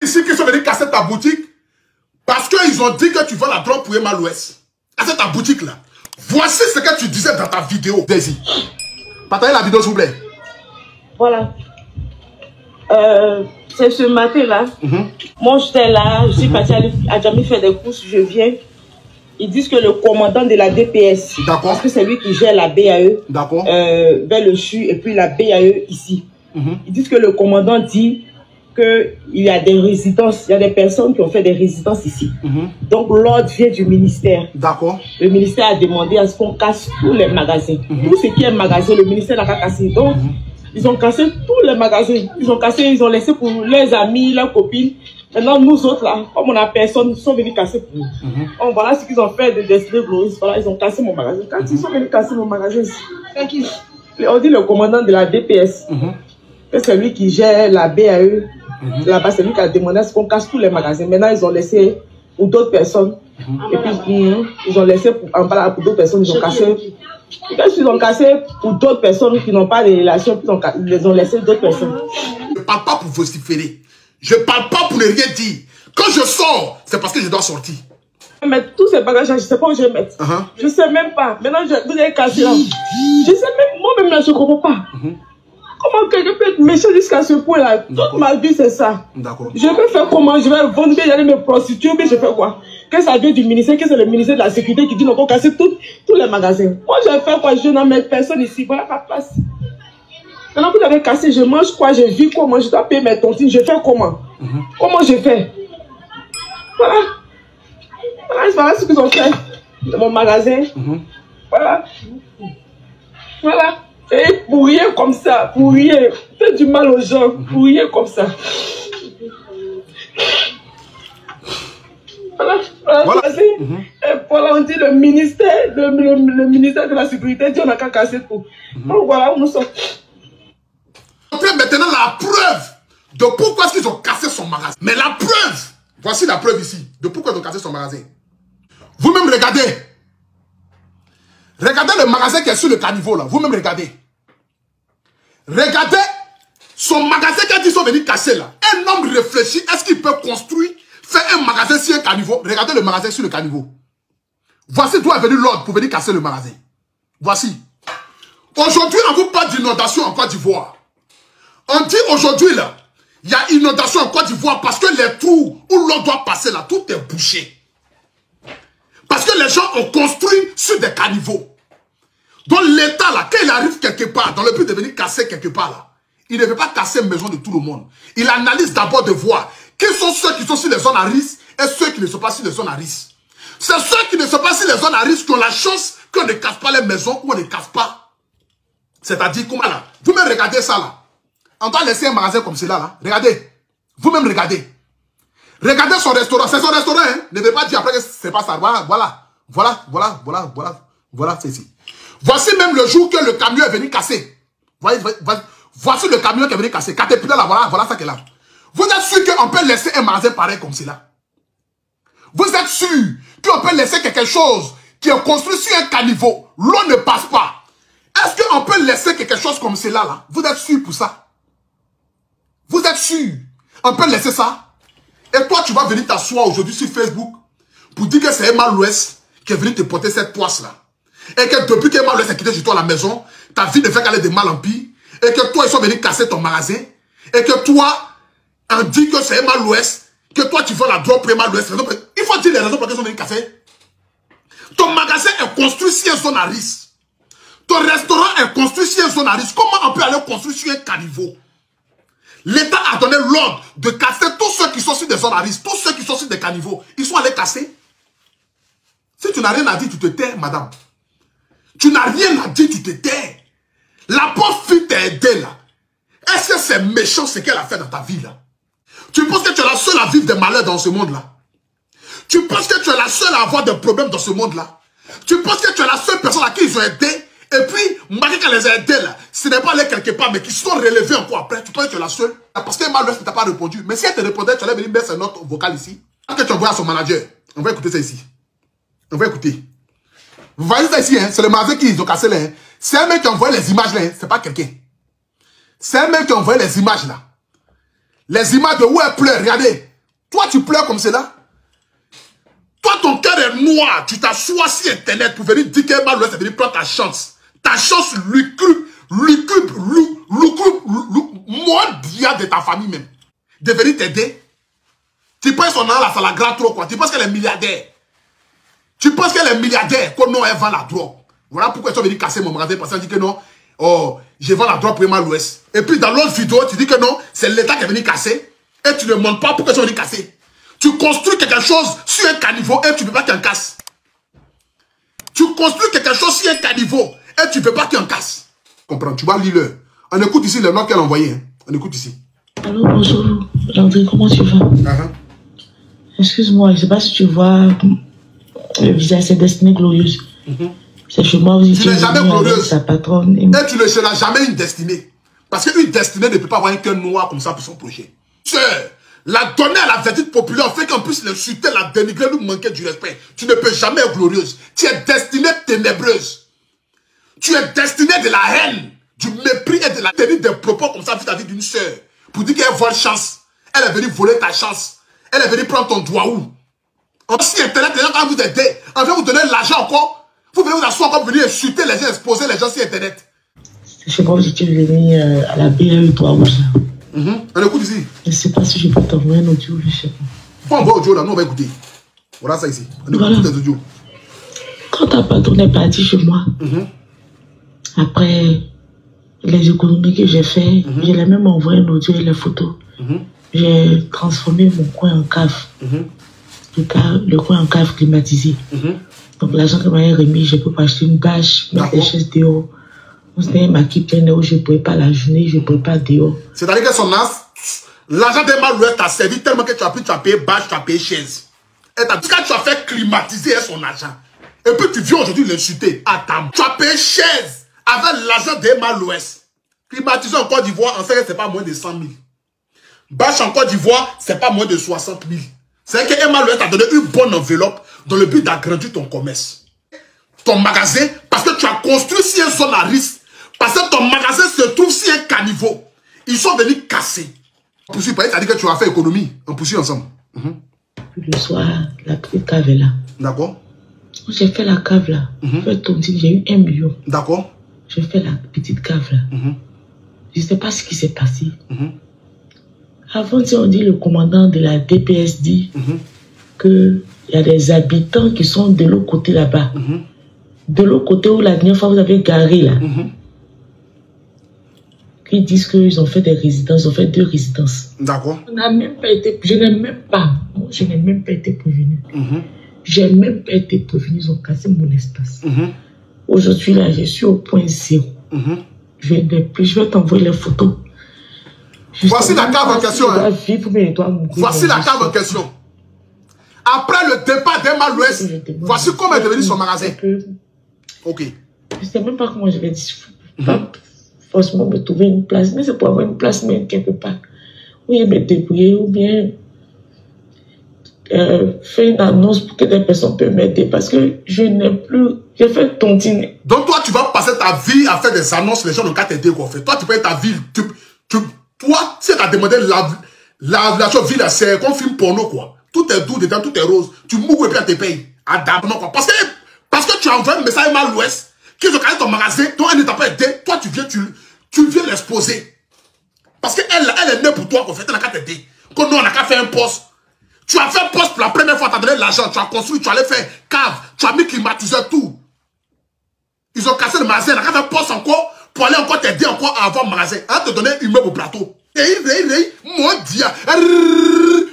Ici, qu'ils sont venus casser ta boutique parce qu'ils ont dit que tu vends la drogue pour Emma l'Ouest. C'est ta boutique là. Voici ce que tu disais dans ta vidéo. Daisy. Partagez la vidéo s'il vous plaît. Voilà. C'est ce matin-là. Moi, j'étais là, je suis partie à Djammi faire des courses, je viens. Ils disent que le commandant de la DPS, parce que c'est lui qui gère la BAE, vers le CHU et puis la BAE ici. Ils disent que le commandant dit qu'il y a des résidences, il y a des personnes qui ont fait des résidences ici. Donc l'ordre vient du ministère. Le ministère a demandé à ce qu'on casse tous les magasins. Tout ce qui est magasin, le ministère n'a pas cassé. Donc, ils ont cassé tous les magasins. Ils ont cassé, ils ont laissé pour leurs amis, leurs copines. Maintenant, nous autres, là, comme on a personne, ils sont venus casser pour nous. Donc, voilà ce qu'ils ont fait de Destiny Glorious. Voilà, ils ont cassé mon magasin. Quand ils sont venus casser mon magasin, on dit le commandant de la DPS, que c'est lui qui gère la BAE. Là-bas, c'est lui qui a demandé à ce qu'on casse tous les magasins. Maintenant, ils ont laissé pour d'autres personnes. Et puis, ils ont laissé pour d'autres personnes, ils ont cassé. Ils ont cassé pour d'autres personnes qui n'ont pas de relations, ils les ont laissé d'autres personnes. Je ne parle pas pour vociférer. Je ne parle pas pour ne rien dire. Quand je sors, c'est parce que je dois sortir. Mais tous ces bagages, je ne sais pas où je vais mettre. Je ne sais même pas. Maintenant, vous avez cassé là. Je sais même, moi-même là, je ne comprends pas. Comment quelqu'un peut être méchant jusqu'à ce point-là? Toute ma vie, c'est ça. Je vais faire comment? Je vais vendre, j'allais me prostituer, mais je fais quoi? Que ça vient du ministère, que c'est le ministère de la Sécurité qui dit qu'on va casser tous les magasins. Moi, je vais faire quoi? Je n'en mets personne ici. Voilà ma place. Maintenant, vous avez cassé, je mange quoi? Je vis comment? Je dois payer mes tontines. Je fais comment? Comment je fais? Voilà. Voilà ce qu'ils ont fait dans mon magasin. Voilà. Voilà. Et pour rien comme ça, pour rien. Faites du mal aux gens, pour rien comme ça. Voilà. Et voilà, on dit le ministère de la Sécurité dit on n'a qu'à casser tout. Donc voilà où nous sommes. Maintenant la preuve de pourquoi ils ont cassé son magasin. Mais la preuve, voici la preuve ici, de pourquoi ils ont cassé son magasin. Vous-même regardez. Regardez le magasin qui est sur le caniveau là. Vous-même regardez. Regardez son magasin qu'ils sont venus casser là. Un homme réfléchit, est-ce qu'il peut construire, faire un magasin sur un caniveau? Regardez le magasin sur le caniveau. Voici d'où est venu l'ordre pour venir casser le magasin. Voici. Aujourd'hui, on vous parle d'inondation en Côte d'Ivoire. On dit aujourd'hui là, il y a inondation en Côte d'Ivoire parce que les trous où l'eau doit passer là, tout est bouché. Parce que les gens ont construit sur des caniveaux. Donc l'État là, quand il arrive quelque part, dans le but de venir casser quelque part là, il ne veut pas casser une maison de tout le monde. Il analyse d'abord de voir qui sont ceux qui sont sur les zones à risque et ceux qui ne sont pas sur les zones à risque. C'est ceux qui ne sont pas sur les zones à risque qui ont la chance qu'on ne casse pas les maisons ou on ne casse pas. C'est-à-dire comment là? Vous-même regardez ça là. On doit laisser un magasin comme cela là. Regardez. Vous-même regardez. Regardez son restaurant. C'est son restaurant, hein. Ne veut pas dire après que c'est pas ça. Voilà, c'est ici. Voici même le jour que le camion est venu casser. Voici le camion qui est venu casser. Caterpillar là, voilà ça qui est là. Vous êtes sûr qu'on peut laisser un magasin pareil comme cela? Vous êtes sûr qu'on peut laisser quelque chose qui est construit sur un caniveau? L'eau ne passe pas. Est-ce qu'on peut laisser quelque chose comme cela là? Vous êtes sûr pour ça? Vous êtes sûr? On peut laisser ça? Et toi, tu vas venir t'asseoir aujourd'hui sur Facebook pour dire que c'est Emma l'Ouest qui est venu te porter cette poisse là. Et que depuis qu'Emma l'Ouest a quitté chez toi à la maison, ta vie ne fait qu'aller de mal en pire. Et que toi, ils sont venus casser ton magasin. Et que toi, on dit que c'est Emma l'Ouest, que toi, tu vends la drogue pour Emma l'Ouest. Il faut dire les raisons pour lesquelles ils sont venus casser. Ton magasin est construit sur une zone à risque. Ton restaurant est construit sur une zone à risque. Comment on peut aller construire sur un caniveau? L'État a donné l'ordre de casser tous ceux qui sont sur des zones à risque, tous ceux qui sont sur des caniveaux. Ils sont allés casser. Si tu n'as rien à dire, tu te tais, madame. Tu n'as rien à dire, tu te tais. La pauvre fille t'a aidé là. Est-ce que c'est méchant ce qu'elle a fait dans ta vie là? Tu penses que tu es la seule à vivre des malheurs dans ce monde là? Tu penses que tu es la seule à avoir des problèmes dans ce monde là? Tu penses que tu es la seule personne à qui ils ont aidé? Et puis, malgré qu'elle les a aidés là, ce n'est pas allé quelque part, mais qui sont relevés encore après. Tu penses que tu es la seule? Parce que Emma l'Ouest ne t'a pas répondu. Mais si elle te répondait, tu allais venir mettre sa note vocale ici. Quand tu envoies à son manager, on va écouter ça ici. On va écouter. Vous voyez ça ici, hein? C'est le magasin qu'ils ont cassé là. Hein? C'est un mec qui a envoyé les images là, hein? C'est pas quelqu'un. C'est un mec qui a envoyé les images là. Les images de où elle pleure, regardez. Toi, tu pleures comme cela. Toi, ton cœur est noir. Tu t'assois sur Internet pour venir dire qu'Emma Louest est venu prendre ta chance. Ta chance lucube, dia de ta famille même. De venir t'aider. Tu penses qu'on a la grave trop quoi. Tu penses qu'elle est milliardaire. Tu penses qu'elle est milliardaire. Comme non, elle vend la drogue. Voilà pourquoi ils sont venus casser mon magasin. Parce qu'ils dit que non, oh, je vends la drogue pour Emma Louest. Et puis dans l'autre vidéo, tu dis que non, c'est l'État qui est venu casser. Et tu ne montres pas pourquoi ils sont venus casser. Tu construis quelque chose sur un caniveau et tu ne veux pas qu'il en casse. Tu construis quelque chose sur un caniveau et tu ne veux pas qu'il en casse. Comprends, tu vas lire le. On écoute ici le nom qu'elle a envoyé. Hein. On écoute ici. Allô, bonjour. Landry, comment tu vas? Excuse-moi, je ne sais pas si tu vois le visage, c'est Destinée Glorieuse. C'est chez moi, vous tu n'es jamais glorieuse. Sa patronne. Et tu ne seras jamais une destinée. Parce qu'une destinée ne peut pas avoir un cœur noir comme ça pour son projet. Sœur, la donner à la verdict populaire fait qu'on puisse l'insulter, la dénigrer, nous manquer du respect. Tu ne peux jamais être glorieuse. Tu es destinée ténébreuse. Tu es destinée de la haine, du mépris et de la tenue des propos comme ça vis-à-vis d'une sœur. Pour dire qu'elle vole chance. Elle est venue voler ta chance. Elle est venue prendre ton droit où? Si Internet, les gens vont vous aider, on va vous donner l'argent encore. Vous venez vous asseoir encore pour venir insulter les gens, exposer les gens sur Internet. Je sais pas si tu es venu à la BAE, toi, ou ça. On écoute ici. Je ne sais pas si je peux t'envoyer un audio, je sais pas. Faut envoyer audio là, nous on va écouter. Voilà ça ici. On écoute tes audios. Quand ta patronne est partie chez moi, après les économies que j'ai fait, je l'ai même envoyé un audio et les photos. J'ai transformé mon coin en cave. Le coin en cave climatisé. Donc l'argent que m'avait remis, je peux pas acheter une bâche, mettre des chaises dehors. C'était ma qui pleine où je ne pouvais pas la journée, je ne pouvais pas dehors. C'est-à-dire que son as, l'argent d'Emma Louest t'a servi tellement que tu as payé bâche, tu as payé chaise. Et quand tu as fait climatiser son argent. Et puis tu viens aujourd'hui l'insulter. Attends, tu as payé chaise avec l'argent d'Emma Louest. Climatiser en Côte d'Ivoire, en fait, c'est pas moins de 100 000. Bâche en Côte d'Ivoire, c'est pas moins de 60 000. C'est que Emma Louest t'a donné une bonne enveloppe dans le but d'agrandir ton commerce. Ton magasin, parce que tu as construit sur une zone à risque. Parce que ton magasin se trouve sur un caniveau. Ils sont venus casser. On poursuit, c'est-à-dire que tu as fait économie. On poursuit ensemble. Le soir, la petite cave est là. D'accord. J'ai fait la cave là. J'ai eu 1 million. D'accord. J'ai fait la petite cave là. Je ne sais pas ce qui s'est passé. Avant, on dit le commandant de la DPS dit qu'il y a des habitants qui sont de l'autre côté là-bas. De l'autre côté où la dernière fois vous avez garé là. Qui disent qu'ils ont fait des résidences, ils ont fait 2 résidences. D'accord. On n'a même pas été, je n'ai même pas été prévenu. Je n'ai même pas été prévenu, ils ont cassé mon espace. Aujourd'hui là, je suis au point 0. Je vais t'envoyer les photos. Voici la cave en question. Voici la cave en question. Après le départ d'Emma Louest, voici comment est devenu son magasin. Ok. Je ne sais même pas comment je vais dire. Pas forcément me trouver une place, mais c'est pour avoir une place même quelque part. Ou bien me débrouiller, ou bien faire une annonce pour que des personnes puissent m'aider. Parce que je n'ai plus. J'ai fait tontiner. Donc toi, tu vas passer ta vie à faire des annonces, les gens n'ont qu'à t'aider quoi. Toi, tu peux être ta vie. Toi, si tu as demandé la ville, c'est comme film porno quoi. Tout est doux dedans, tout est rose. Tu mourras et puis elle te paye. Adaptement quoi. Parce que tu as envoyé un message à Emma Louest, qu'ils ont cassé ton magasin, donc elle ne t'a pas aidé. Toi, tu viens l'exposer. Parce qu'elle est née pour toi, en fait, elle n'a qu'à t'aider. Quand nous, on n'a qu'à faire un poste. Tu as fait un poste pour la première fois, tu as donné l'argent, tu as construit, tu allais faire cave, tu as mis climatiseur, tout. Ils ont cassé le magasin, on n'a qu'à faire un poste encore, pour aller encore t'aider encore à avoir un magasin. À te donner un immeuble au plateau.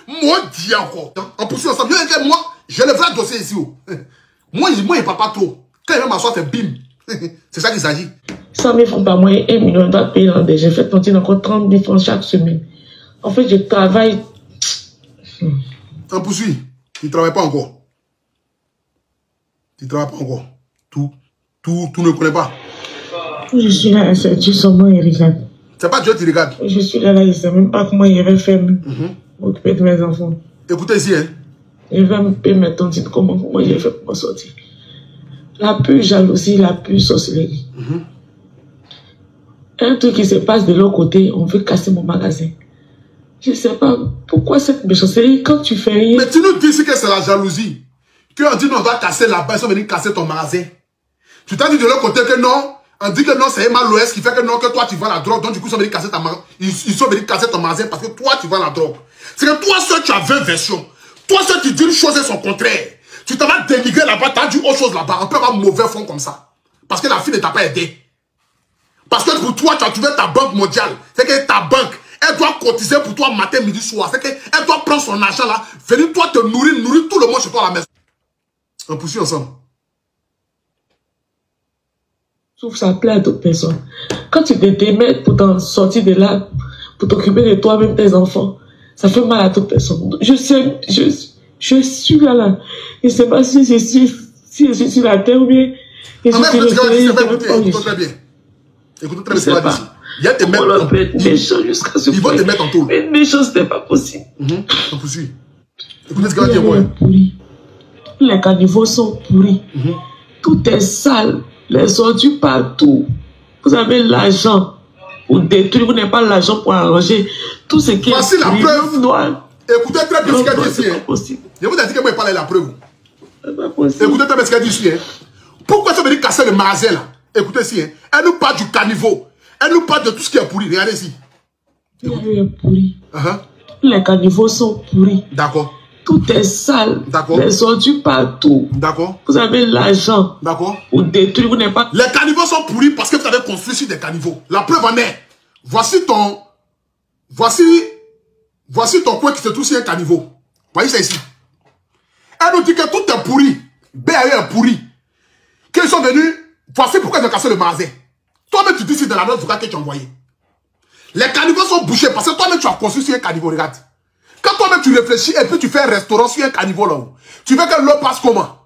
Maudit encore. On poursuit ensemble. Moi, j'ai le vrai dossier ici. Moi, il ne parle pas trop. Quand il va m'asseoir, c'est bim. C'est ça qu'il s'agit. 100 000 francs par mois et 1 million de payer dans des. J'ai fait tontiner encore 30 000 francs chaque semaine. En fait, je travaille. On poursuit. Tu ne travailles pas encore. Tu ne travailles pas encore. Tout ne connaît pas. Je suis là, c'est Dieu sur moi, il regarde. C'est pas Dieu qui regarde. Je suis là, je ne sais même pas comment il va faire m'occuper de mes enfants. Écoutez ici, hein. Il va me payer mes tontines, comment il fait pour m'en sortir. La pure jalousie, la pure sorcellerie. Un truc qui se passe de l'autre côté, on veut casser mon magasin. Je sais pas pourquoi cette méchanceté quand tu fais rien. Mais tu nous dis que c'est la jalousie. Qu'on dit non, on va casser là-bas, ils sont venus casser ton magasin. Tu t'as dit de l'autre côté que non, on dit que non, c'est Emma l'Ouest qui fait que non, que toi tu vends la drogue. Donc du coup, ils sont venus casser ta magasin. Ils sont venus casser ton magasin parce que toi tu vends la drogue. C'est que toi seul tu as 20 versions. Toi seul tu dis une chose et son contraire. Tu t'en vas dénigrer là-bas, tu as dit autre chose là-bas. On peut avoir mauvais fond comme ça. Parce que la fille ne t'a pas aidé. Parce que pour toi, tu as trouvé ta banque mondiale. C'est que ta banque, elle doit cotiser pour toi matin, midi, soir. C'est qu'elle doit prendre son argent là, venir toi te nourrir tout le monde chez toi à la maison. On poursuit ensemble. Sauf ça plaît à d'autres personnes. Quand tu te démets pour t'en sortir de là, pour t'occuper de toi-même, tes enfants, ça fait mal à d'autres personnes. Je sais, je suis là. Je ne sais pas si je suis sur la terre ou bien. Écoute très bien. Écoute très bien ce qu'il va dire ici. Il y a des mecs en taule. Ils vont te mettre en taule. Une méchance, n'est pas possible. On poursuit. Écoutez ce qu'il va dire, moi. Les caniveaux sont pourris. Tout est sale. Les ordures partout. Vous avez l'argent pour détruire. Vous n'avez pas l'argent pour arranger. Tout ce qui voici est la preuve. Noir. Écoutez très bien ce qu'elle dit ici. Je vous ai dit que moi, il parlait de la preuve. Écoutez très bien ce qu'elle dit ici. Pourquoi ça veut dire casser le magasin là? Écoutez ici. Elle nous parle du caniveau. Elle nous parle de tout ce qui est pourri. Regardez ici. est pourri. Les caniveaux sont pourris. D'accord. Tout est sale. D'accord. Les ordures partout. D'accord. Vous avez l'argent. D'accord. Pour détruire, vous n'avez pas... Les caniveaux sont pourris parce que vous avez construit sur des caniveaux. La preuve en est. Voici ton coin qui se trouve sur un caniveau. Voyez ça ici. Elle nous dit que tout est pourri. BAE est pourri. Qu'ils sont venus. Voici pourquoi ils ont cassé le magasin. Toi-même, tu dis c'est de la note vocale que tu as envoyée. Les caniveaux sont bouchés parce que toi-même, tu as construit sur un caniveau. Regarde. Quand toi-même, tu réfléchis et puis tu fais un restaurant sur un caniveau là-haut, tu veux que l'eau passe comment?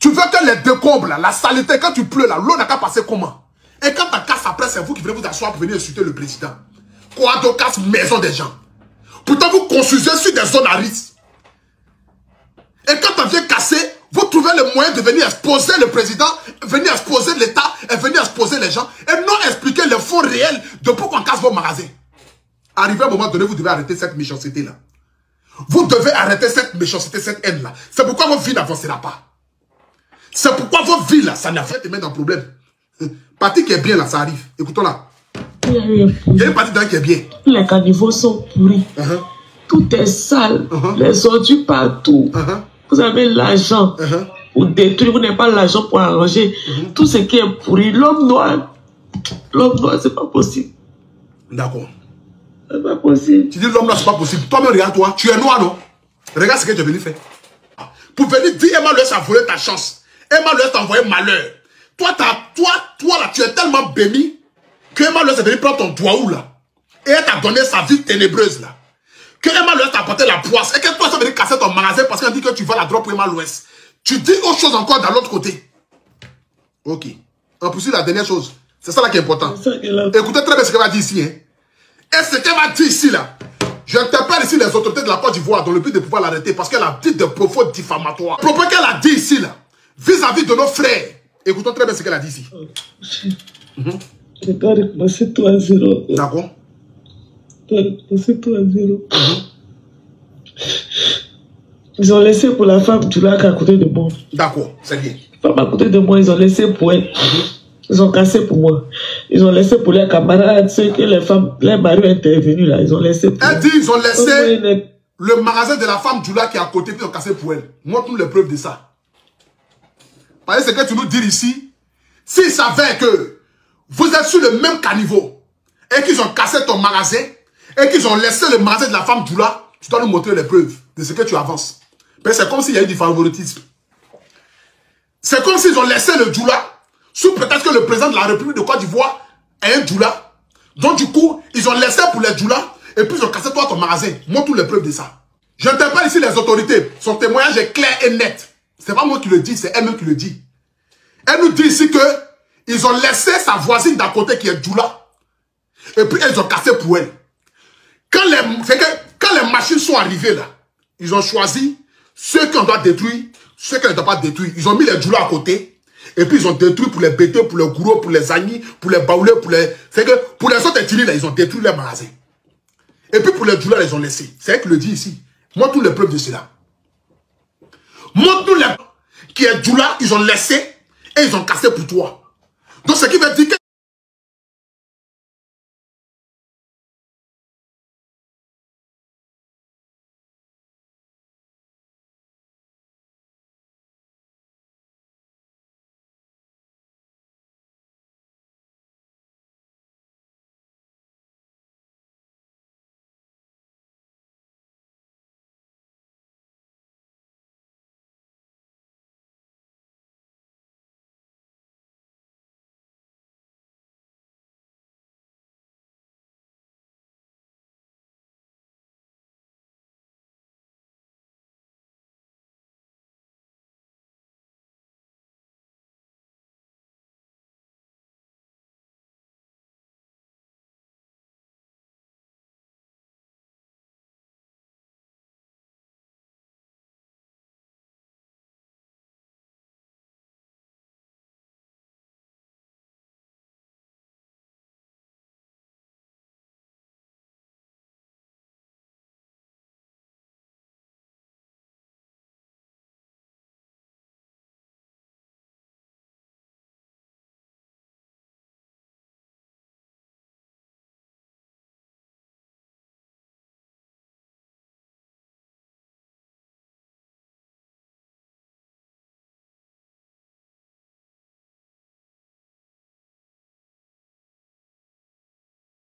Tu veux que les décombres, la saleté, quand tu pleures là, l'eau n'a qu'à passer comment? Et quand ta casse après, c'est vous qui venez vous asseoir pour venir insulter le président. Quoi de casse maison des gens. Pourtant, vous construisez sur des zones à risque. Et quand on vient casser, vous trouvez le moyen de venir exposer le président, venir exposer l'État et venir exposer les gens et non expliquer le fond réel de pourquoi on casse vos magasins. Arrivé à un moment donné, vous devez arrêter cette méchanceté-là. Vous devez arrêter cette méchanceté, cette haine-là. C'est pourquoi votre vie n'avancera pas. C'est pourquoi votre vie, là, ça n'a pas te mettre dans le problème. Partie qui est bien, là, ça arrive. Écoutons-la. Il y a une partie dedans qui est bien. Les caniveaux sont pourris. Tout est sale. Les ordures partout. Vous avez l'argent pour détruire. Vous n'avez pas l'argent pour arranger. Tout ce qui est pourri. L'homme noir, c'est pas possible. D'accord. C'est pas possible. Tu dis l'homme là, c'est pas possible. Toi-même, regarde-toi. Tu es noir, non? Regarde ce que tu es venu faire. Pour venir dire Emma Louest a volé ta chance. Emma Louest a envoyé malheur. Toi là, tu es tellement béni que Emma Louest est venu prendre ton doigt là. Et elle t'a donné sa vie ténébreuse là. Que Emma Louest t'a apporté la poisse. Et que toi, tu es venu casser ton magasin parce qu'elle dit que tu vends la drogue pour Emma Louest. Tu dis autre chose encore dans l'autre côté. Ok. On poursuit la dernière chose. C'est ça là qui est important. Écoutez très bien ce qu'elle va dire ici. Hein. Et ce qu'elle va dire ici, là, j'interpelle ici les autorités de la Côte d'Ivoire dans le but de pouvoir l'arrêter parce qu'elle a dit des propos diffamatoires. Propos qu'elle a dit ici, là, vis-à-vis de nos frères. Écoutons très bien ce qu'elle a dit ici. Je dois recommencer tout à zéro. D'accord. Je dois recommencer tout à zéro. Ils ont laissé pour la femme du lac à côté de moi. D'accord, c'est bien. La femme à côté de moi, ils ont laissé pour elle. Ils ont cassé pour moi. Ils ont laissé pour les camarades, ceux que les femmes, les maris intervenus là, ils ont laissé pour elle dit, ils ont laissé le magasin de la femme du lac qui est à côté, puis ils ont cassé pour elle. Montre-nous les preuves de ça. Parce que ce que tu nous dis ici, s'ils savaient que vous êtes sur le même caniveau, et qu'ils ont cassé ton magasin, et qu'ils ont laissé le magasin de la femme du lac, tu dois nous montrer les preuves de ce que tu avances. C'est comme s'il y a eu du favoritisme. C'est comme s'ils ont laissé le Djoula, sous prétexte que le président de la République de Côte d'Ivoire est un Djoula. Donc du coup, ils ont laissé pour les Djoula, et puis ils ont cassé toi ton magasin. Montre-nous les preuves de ça. J'interpelle ici les autorités. Son témoignage est clair et net. C'est pas moi qui le dis, c'est elle-même qui le dit. Elle nous dit ici que ils ont laissé sa voisine d'à côté qui est Djoula, et puis ils ont cassé pour elle. Quand les machines sont arrivées là, ils ont choisi ceux qu'on doit détruire, ceux qu'on ne doit pas détruire. Ils ont mis les Djoula à côté. Et puis ils ont détruit pour les bêtés, pour les gourous, pour les agnis, pour les baoulés, pour les... C'est que pour les autres ethnies, là, ils ont détruit les magasins. Et puis pour les Djoula, ils ont laissé. C'est elle qui le dit ici. Moi, tous les preuves de cela. Moi, tous les qui est Djoula, ils ont laissé et ils ont cassé pour toi. Donc, ce qui veut dire que